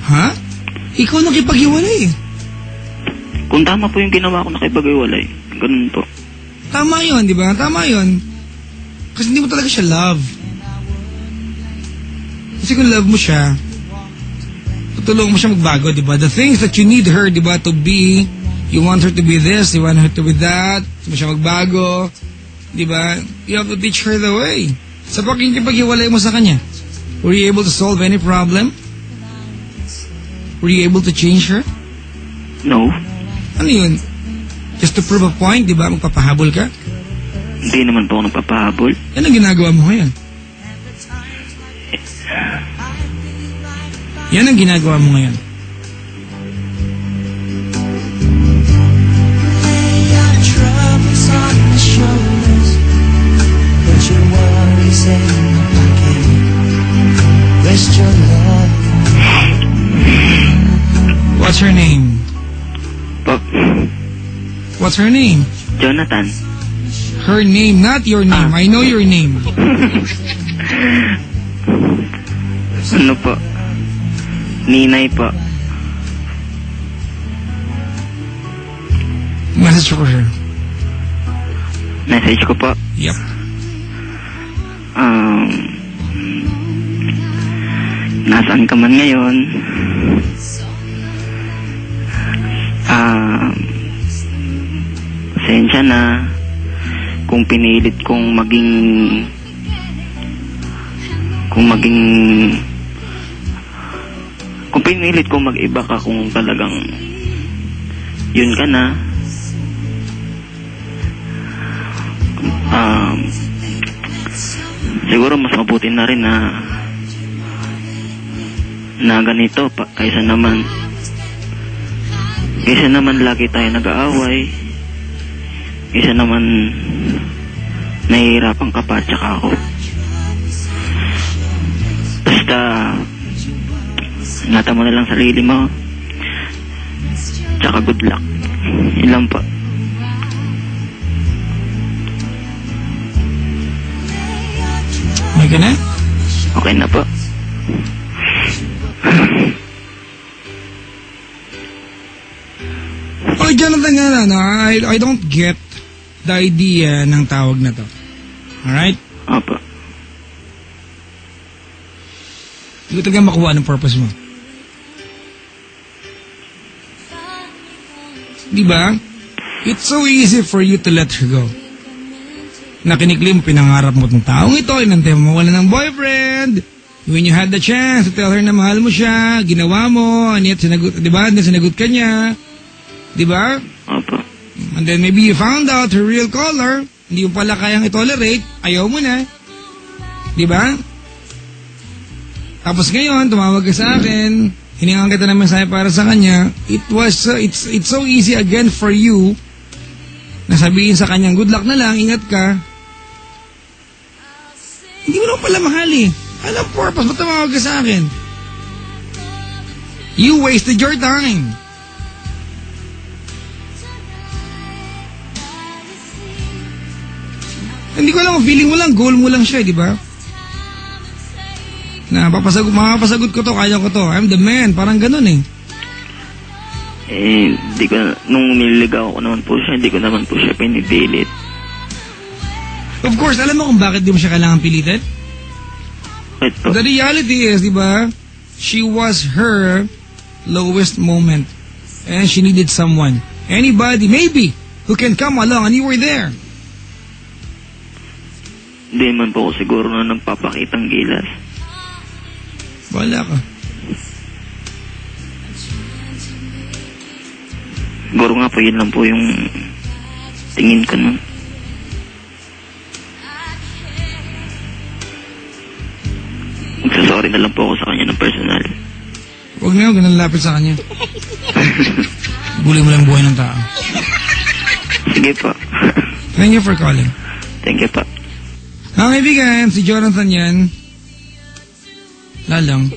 Ha? Ikaw nakipag-iwalay eh. Kung tama po yung ginawa ko, nakipag-iwalay. Ganun po. Tama yun, di ba? Tama yun. Kasi hindi mo talaga siya love. Kasi kung love mo siya, tutulungan mo siya magbago, di ba? The things that you need her, di ba, to be, you want her to be this, you want her to be that, gusto mo siya magbago, di ba? You have to teach her the way. Sa pakikipag-iwalay mo sa kanya, were you able to solve any problem? Were you able to change her? No. Ano yun? Just to prove a point, di ba? Magpapahabol ka? Hindi naman po ako nagpapahabol. Yan ang ginagawa mo ngayon. Yan ang ginagawa mo ngayon. What's her name? What's her name? Jonathan. Her name, not your name. I know your name. Ano po? Ninay po. Message for her. Message ko po. Yep. Nasaan ka man ngayon? Pasensya na kung pinilit kong maging kung pinilit kong mag-iba ka, kung talagang yun ka na. Siguro mas mabuti na rin na ganito pa, kaysa naman lagi tayo nag-aaway, kaysa naman nahihirapan ka pa, tsaka ako. Basta ingatan mo na lang sarili mo, tsaka good luck. Yun lang po. Okay na? Okay na po. Oh, Jonathan nga na, I don't get the idea ng tawag na to. Alright? Opo. Hindi ko talaga makuha ng purpose mo. Diba? It's so easy for you to let her go. Nakinikli mo, pinangarap mo itong taong ito, inantay mo mawala ng boyfriend. When you had the chance to tell her na mahal mo siya, ginawa mo, and yet sinagot, diba? Sinagot ka niya. Diba? Opo. And then maybe you found out her real color, hindi mo pala kayang itolerate, ayaw mo na. Diba? Tapos ngayon, tumawag ka sa akin, hiningan kita ng mensahe para sa kanya, it's so easy again for you na sabihin sa kanyang, good luck na lang, ingat ka. Hindi mo naman pala mahal eh. Anong purpose? Ba't tumawag ka sa akin? You wasted your time. Hindi ko alam, feeling mo lang, goal mo lang siya, di ba? Na, mapapasagot ko to, kaya ko to. I'm the man, parang ganun eh. Di ko, nung nililigaw ko naman po siya, hindi ko naman po siya pinipilit. Of course, alam mo kung bakit di mo siya kailangan pilitin? The reality is, di ba, she was her lowest moment. And she needed someone. Anybody, maybe, who can come along, and you were there. Hindi man po ako siguro na nagpapakitang gilas. Wala ka. Siguro nga po, yun lang po yung tingin ko nun. Magsasorry na lang po ako sa kanya ng personal. Huwag na yung ganalapit sa kanya. Gulay mo lang buhay ng tao. Sige po. Thank you for calling. Thank you po. Mga kaibigan, si Jonathan yan. Lalang.